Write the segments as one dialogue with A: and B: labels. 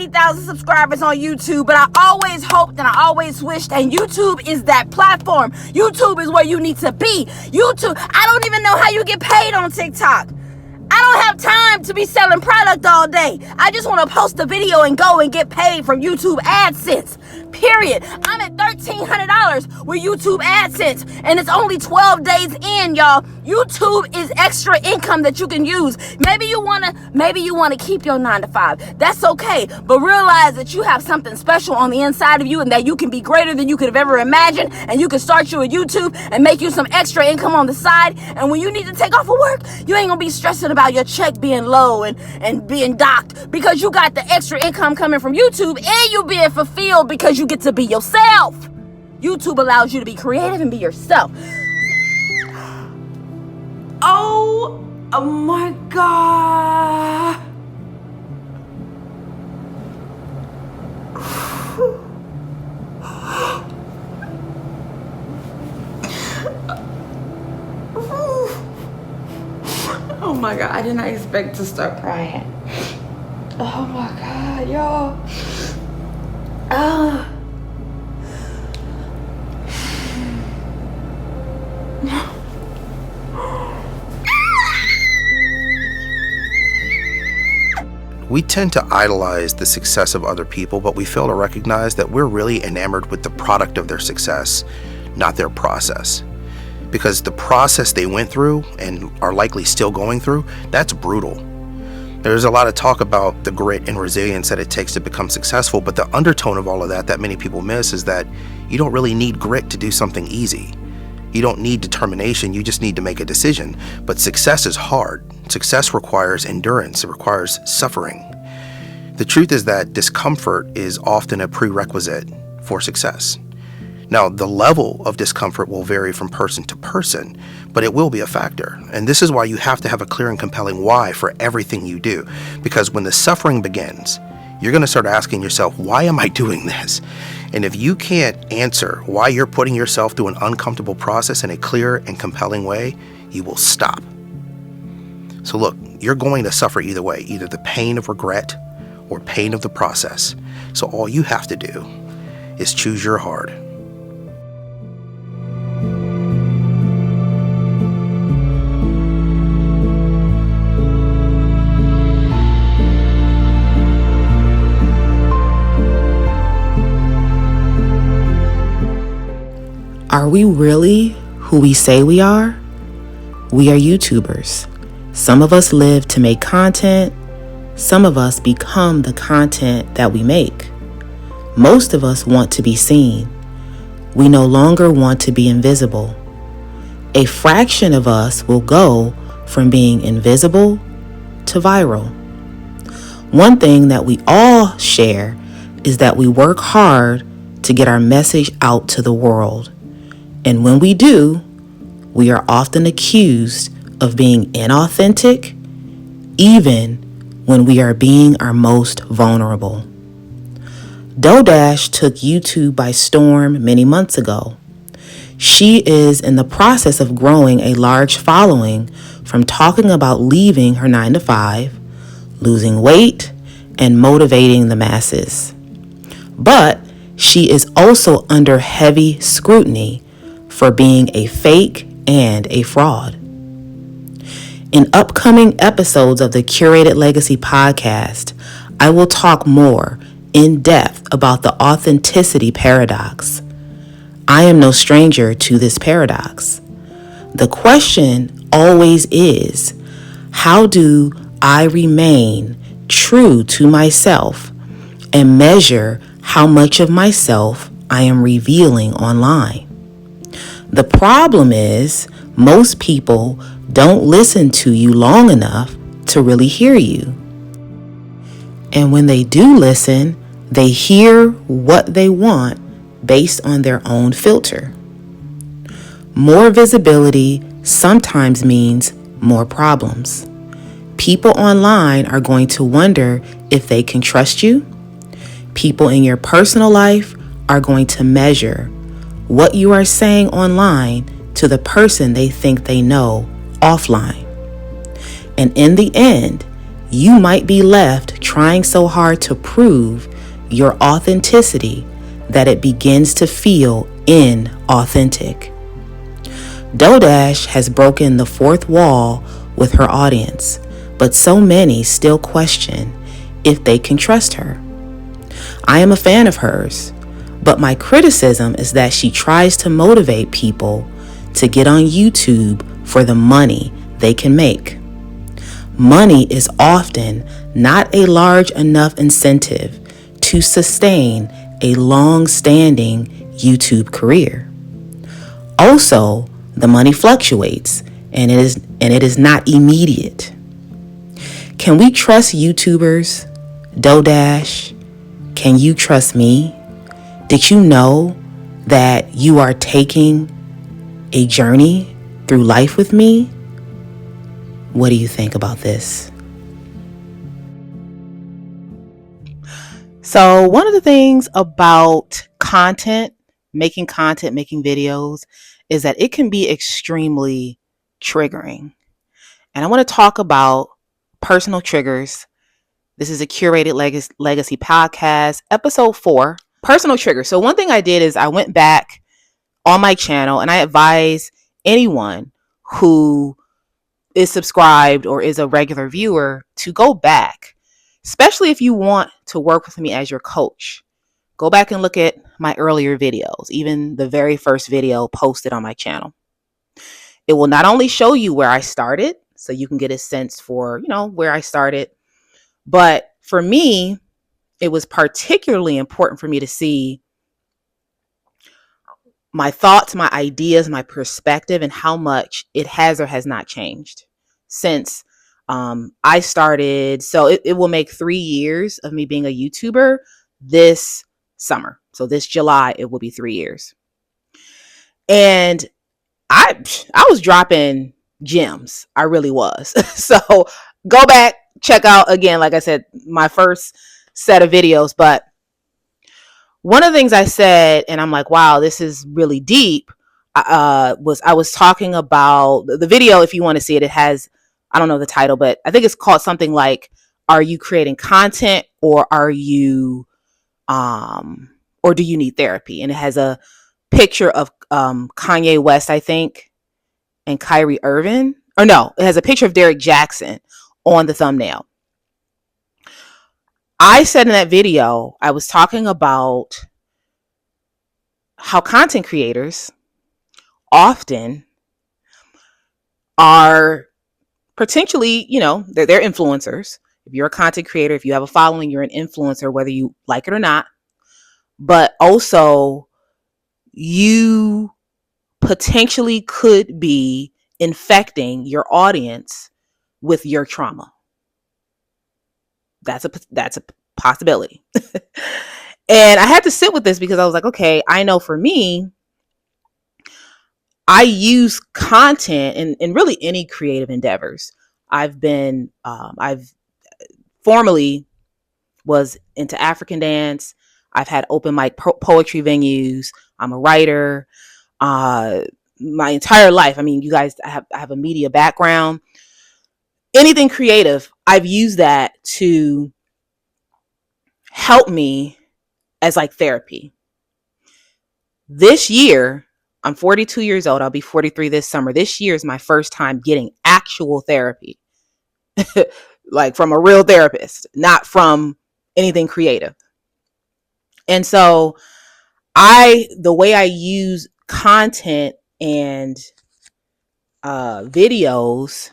A: 80,000 subscribers on YouTube, but I always hoped and I always wished, and YouTube is that platform. YouTube is where you need to be. YouTube, I don't even know how you get paid on TikTok. I don't have time to be selling product all day. I just want to post a video and go and get paid from YouTube AdSense. Period. I'm at $1,300 with YouTube AdSense, and it's only 12 days in, y'all. YouTube is extra income that you can use. Maybe you wanna keep your 9 to 5. That's okay, but realize that you have something special on the inside of you, and that you can be greater than you could have ever imagined. And you can start you a YouTube and make you some extra income on the side. And when you need to take off of work, you ain't gonna be stressing about your check being low and being docked, because you got the extra income coming from YouTube, and you being fulfilled because you get to be yourself. YouTube allows you to be creative and be yourself. Oh my God. Oh my God, I did not expect to start crying. Oh my God, y'all.
B: We tend to idolize the success of other people, but we fail to recognize that we're really enamored with the product of their success, not their process. Because the process they went through and are likely still going through, that's brutal. There's a lot of talk about the grit and resilience that it takes to become successful, but the undertone of all of that many people miss is that you don't really need grit to do something easy. You don't need determination, you just need to make a decision. But success is hard. Success requires endurance, it requires suffering. The truth is that discomfort is often a prerequisite for success. Now, the level of discomfort will vary from person to person, but it will be a factor. And this is why you have to have a clear and compelling why for everything you do. Because when the suffering begins, you're going to start asking yourself, why am I doing this? And if you can't answer why you're putting yourself through an uncomfortable process in a clear and compelling way, you will stop. So look, you're going to suffer either way, either the pain of regret or pain of the process. So all you have to do is choose your hard.
C: Are we really who we say we are? We are YouTubers. Some of us live to make content. Some of us become the content that we make. Most of us want to be seen. We no longer want to be invisible. A fraction of us will go from being invisible to viral. One thing that we all share is that we work hard to get our message out to the world. And when we do, we are often accused of being inauthentic, even when we are being our most vulnerable. DoDash took YouTube by storm many months ago. She is in the process of growing a large following from talking about leaving her 9 to 5, losing weight, and motivating the masses. But she is also under heavy scrutiny for being a fake and a fraud. In upcoming episodes of the Curated Legacy Podcast, I will talk more in depth about the authenticity paradox. I am no stranger to this paradox. The question always is, how do I remain true to myself and measure how much of myself I am revealing online? The problem is, most people don't listen to you long enough to really hear you. And when they do listen, they hear what they want based on their own filter. More visibility sometimes means more problems. People online are going to wonder if they can trust you. People in your personal life are going to measure what you are saying online to the person they think they know offline. And in the end, you might be left trying so hard to prove your authenticity that it begins to feel inauthentic. Dodash has broken the fourth wall with her audience, but so many still question if they can trust her. I am a fan of hers, but my criticism is that she tries to motivate people to get on YouTube for the money they can make. Money is often not a large enough incentive to sustain a long-standing YouTube career. Also, the money fluctuates and it is not immediate. Can we trust YouTubers? Dodash? Can you trust me? Did you know that you are taking a journey through life with me? What do you think about this? So one of the things about making videos, is that it can be extremely triggering. And I want to talk about personal triggers. This is a Curated Legacy Podcast, episode 4, personal triggers. So one thing I did is I went back on my channel and I advise anyone who is subscribed or is a regular viewer to go back, especially if you want to work with me as your coach. Go back and look at my earlier videos, even the very first video posted on my channel. It will not only show you where I started, so you can get a sense for, where I started, but for me, it was particularly important for me to see my thoughts, my ideas, my perspective, and how much it has or has not changed since I started. So it will make 3 years of me being a YouTuber this summer. So this July, it will be 3 years. And I was dropping gems. I really was. So go back, check out again, like I said, my first set of videos. But one of the things I said, and I'm like, wow, this is really deep, I was talking about the video. If you want to see it, it has, I don't know the title, but I think it's called something like, are you creating content or are you, or do you need therapy? And it has a picture of Kanye West, I think, and Kyrie Irving. Or no, it has a picture of Derek Jackson on the thumbnail. I said in that video, I was talking about how content creators often are potentially, they're influencers. If you're a content creator, if you have a following, you're an influencer, whether you like it or not. But also, you potentially could be infecting your audience with your trauma. That's a possibility. And I had to sit with this because I was like, okay, I know for me, I use content in really any creative endeavors. I've formerly was into African dance. I've had open mic poetry venues. I'm a writer. My entire life, I mean, you guys, I have a media background. Anything creative, I've used that to help me as like therapy. This year, I'm 42 years old. I'll be 43 this summer. This year is my first time getting actual therapy, like from a real therapist, not from anything creative. And so the way I use content and videos,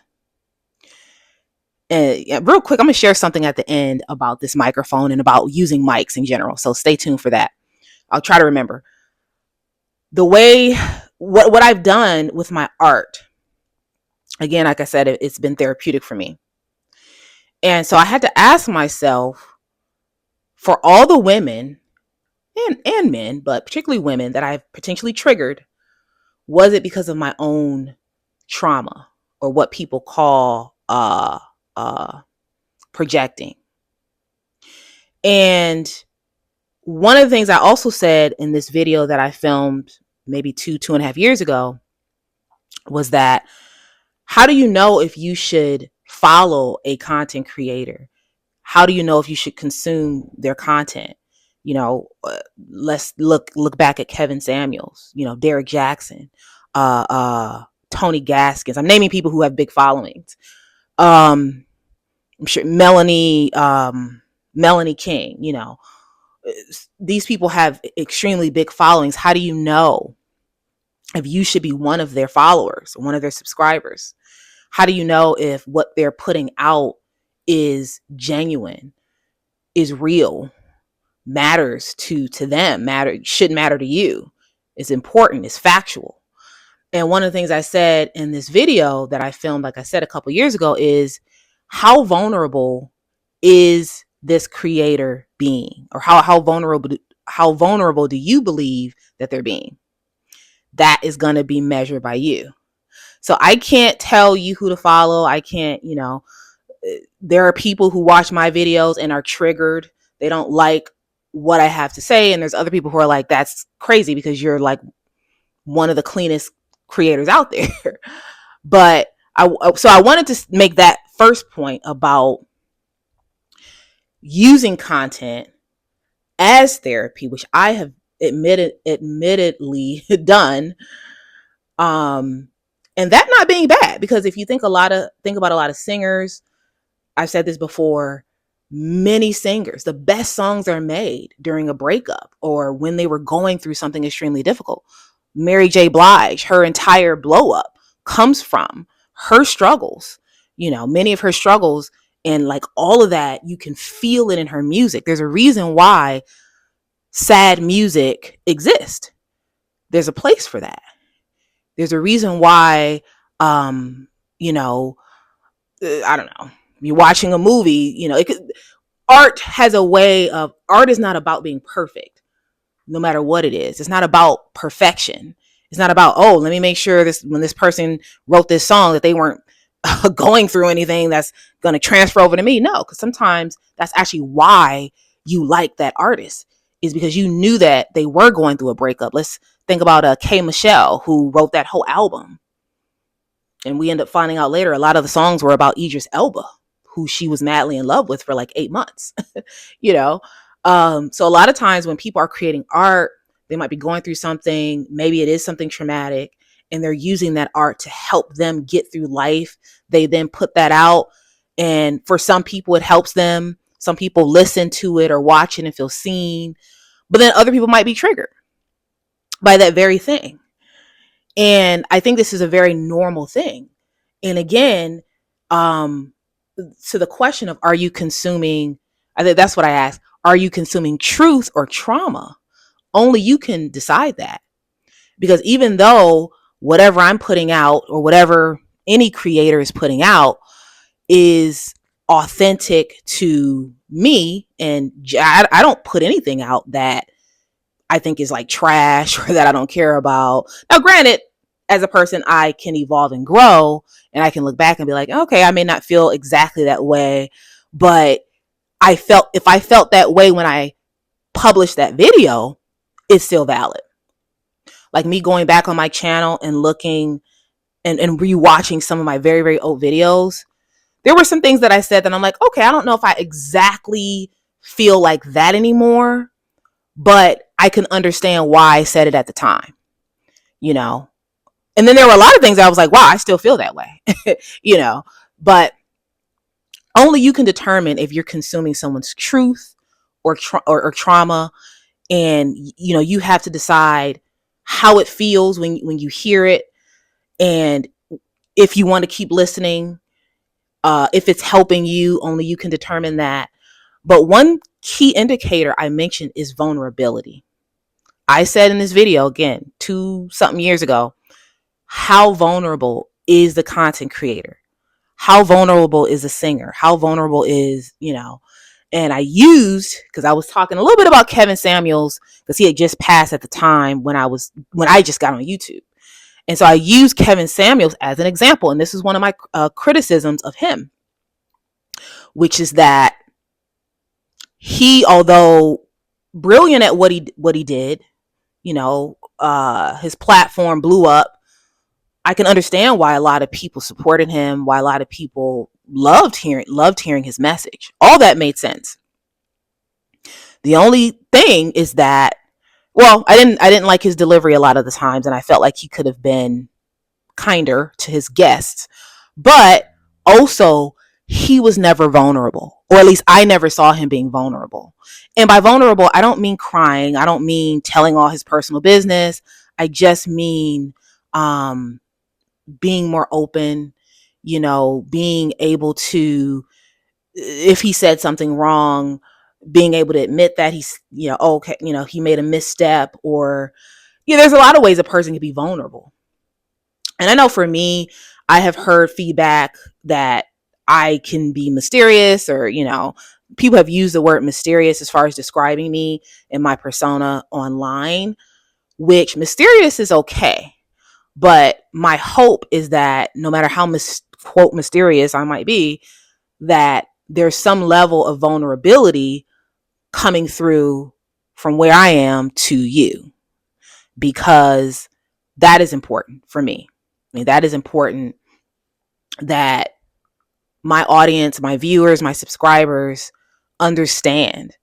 C: and real quick, I'm going to share something at the end about this microphone and about using mics in general. So stay tuned for that. I'll try to remember. The way, what I've done with my art, again, like I said, it's been therapeutic for me. And so I had to ask myself, for all the women and men, but particularly women that I've potentially triggered, was it because of my own trauma or what people call projecting? And one of the things I also said in this video that I filmed maybe 2.5 years ago was that, how do you know if you should follow a content creator? How do you know if you should consume their content? Let's look back at Kevin Samuels, Derek Jackson, Tony Gaskins. I'm naming people who have big followings. I'm sure Melanie King, these people have extremely big followings. How do you know if you should be one of their followers, one of their subscribers? How do you know if what they're putting out is genuine, is real, matters to them, shouldn't matter to you, is important, is factual? And one of the things I said in this video that I filmed, like I said, a couple years ago, is how vulnerable is this creator being, or how vulnerable do you believe that they're being? That is going to be measured by you. So I can't tell you who to follow. I can't, there are people who watch my videos and are triggered. They don't like what I have to say. And there's other people who are like, that's crazy because you're like one of the cleanest creators out there. But I wanted to make that first point about using content as therapy, which I have admittedly done. And that not being bad, because if you think about a lot of singers, I've said this before, many singers, the best songs are made during a breakup or when they were going through something extremely difficult. Mary J. Blige, her entire blow up comes from her struggles, many of her struggles, and like all of that, you can feel it in her music. There's a reason why sad music exists. There's a place for that. There's a reason why, I don't know, you're watching a movie, art has a way of, art is not about being perfect, no matter what it is. It's not about perfection. It's not about, oh, let me make sure when this person wrote this song that they weren't going through anything that's going to transfer over to me. No, because sometimes that's actually why you like that artist, is because you knew that they were going through a breakup. Let's think about K. Michelle, who wrote that whole album. And we end up finding out later, a lot of the songs were about Idris Elba, who she was madly in love with for like 8 months, So a lot of times when people are creating art, they might be going through something, maybe it is something traumatic, and they're using that art to help them get through life. They then put that out. And for some people, it helps them. Some people listen to it or watch it and feel seen. But then other people might be triggered by that very thing. And I think this is a very normal thing. And again, to the question of, are you consuming, I think that's what I asked. Are you consuming truth or trauma? Only you can decide that. Because even though whatever I'm putting out or whatever any creator is putting out is authentic to me, and I don't put anything out that I think is like trash or that I don't care about. Now, granted, as a person, I can evolve and grow, and I can look back and be like, okay, I may not feel exactly that way, but if I felt that way when I published that video, it's still valid. Like me going back on my channel and looking and rewatching some of my very, very old videos, there were some things that I said that I'm like, okay, I don't know if I exactly feel like that anymore, but I can understand why I said it at the time, And then there were a lot of things that I was like, wow, I still feel that way, but only you can determine if you're consuming someone's truth or trauma. And, you have to decide how it feels when you hear it. And if you want to keep listening, if it's helping you, only you can determine that. But one key indicator I mentioned is vulnerability. I said in this video, again, 2-something years ago, how vulnerable is the content creator? How vulnerable is the singer? How vulnerable is, and I used, because I was talking a little bit about Kevin Samuels, because he had just passed at the time when I just got on YouTube. And so I used Kevin Samuels as an example. And this is one of my criticisms of him, which is that he, although brilliant at what he did, his platform blew up. I can understand why a lot of people supported him, why a lot of people loved hearing his message. All that made sense. The only thing is that, well, I didn't like his delivery a lot of the times, and I felt like he could have been kinder to his guests. But also, he was never vulnerable, or at least I never saw him being vulnerable. And by vulnerable, I don't mean crying. I don't mean telling all his personal business. I just mean being more open, being able to, if he said something wrong, being able to admit that he's, okay, he made a misstep, or, there's a lot of ways a person can be vulnerable. And I know for me, I have heard feedback that I can be mysterious, or, people have used the word mysterious as far as describing me and my persona online, which mysterious is okay. But my hope is that no matter how quote mysterious I might be, that there's some level of vulnerability coming through from where I am to you, because that is important for me. I mean, that is important that my audience, my viewers, my subscribers understand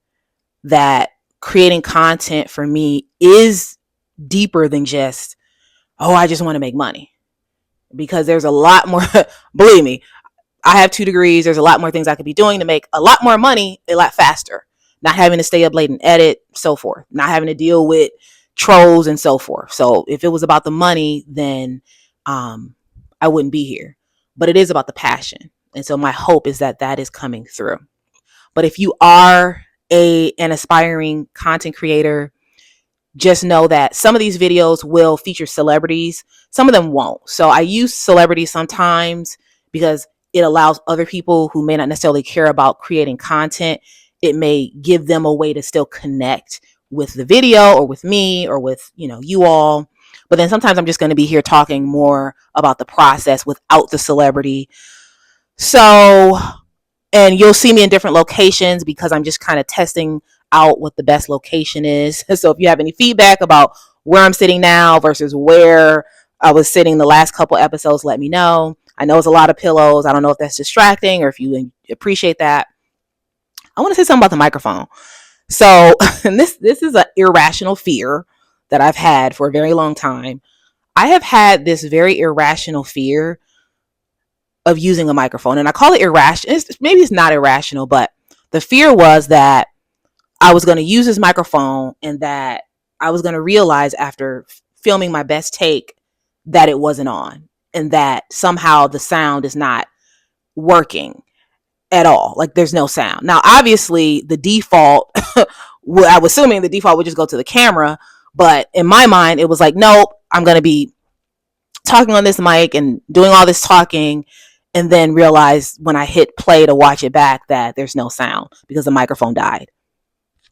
C: that creating content for me is deeper than just, I just want to make money. Because there's a lot more, believe me, I have 2 degrees. There's a lot more things I could be doing to make a lot more money a lot faster. Not having to stay up late and edit, so forth. Not having to deal with trolls and so forth. So if it was about the money, then I wouldn't be here. But it is about the passion. And so my hope is that that is coming through. But if you are an aspiring content creator, just know that some of these videos will feature celebrities. Some of them won't. So I use celebrities sometimes because it allows other people who may not necessarily care about creating content. It may give them a way to still connect with the video or with me or with, you all. But then sometimes I'm just going to be here talking more about the process without the celebrity. So, and you'll see me in different locations because I'm just kind of testing out what the best location is. So if you have any feedback about where I'm sitting now versus where I was sitting the last couple episodes, let me know. I know it's a lot of pillows. I don't know if that's distracting or if you appreciate that. I want to say something about the microphone. So and this is an irrational fear that I've had for a very long time. I have had this very irrational fear of using a microphone, and I call it irrational. Maybe it's not irrational, but the fear was that I was going to use this microphone and that I was going to realize after filming my best take that it wasn't on and that somehow the sound is not working at all. Like there's no sound. Now, obviously the default, I was assuming the default would just go to the camera, but in my mind, it was like, nope, I'm going to be talking on this mic and doing all this talking, and then realize when I hit play to watch it back that there's no sound because the microphone died.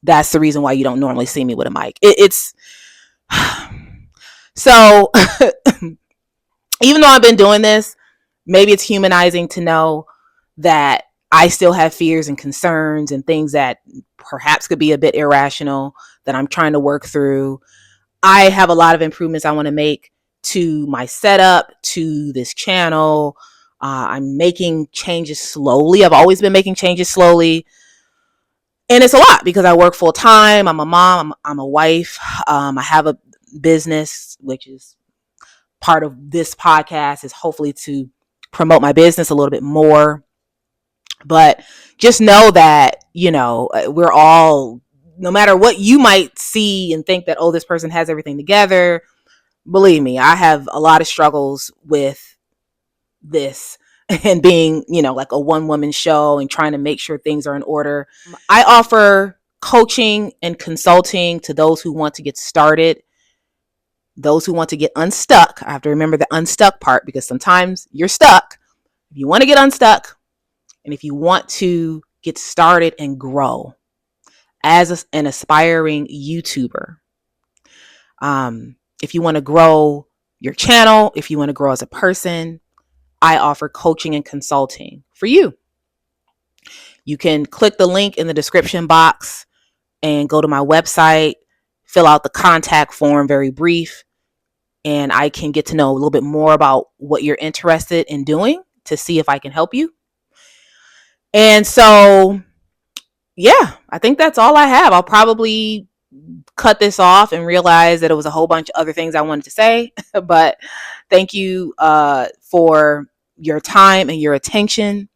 C: That's the reason why you don't normally see me with a mic. It's so even though I've been doing this, maybe it's humanizing to know that I still have fears and concerns and things that perhaps could be a bit irrational that I'm trying to work through. I have a lot of improvements I want to make to my setup, to this channel. I'm making changes slowly. I've always been making changes slowly. And it's a lot because I work full time. I'm a mom. I'm a wife. I have a business, which is part of this podcast, is hopefully to promote my business a little bit more. But just know that, we're all, no matter what you might see and think that, this person has everything together. Believe me, I have a lot of struggles with this and being, like a one-woman show and trying to make sure things are in order. I offer coaching and consulting to those who want to get started, those who want to get unstuck. I have to remember the unstuck part because sometimes you're stuck. If you want to get unstuck and if you want to get started and grow as an aspiring YouTuber, if you want to grow your channel, if you want to grow as a person, I offer coaching and consulting for you. You can click the link in the description box and go to my website, fill out the contact form, very brief, and I can get to know a little bit more about what you're interested in doing to see if I can help you. And so, yeah, I think that's all I have. I'll probably cut this off and realize that it was a whole bunch of other things I wanted to say. But thank you for your time and your attention.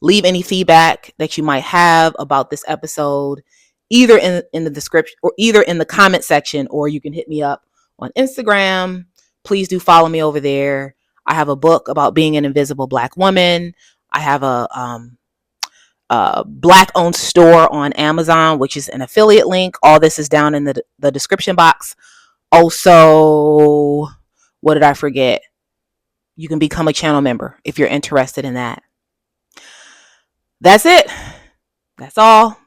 C: Leave any feedback that you might have about this episode either in the description or either in the comment section, or you can hit me up on Instagram. Please do follow me over there. I have a book about being an invisible Black woman. I have a Black owned store on Amazon, which is an affiliate link. All this is down in the description box. Also, what did I forget? You can become a channel member if you're interested in that. That's it. That's all.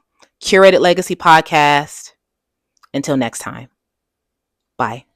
C: Curated Legacy Podcast. Until next time. Bye.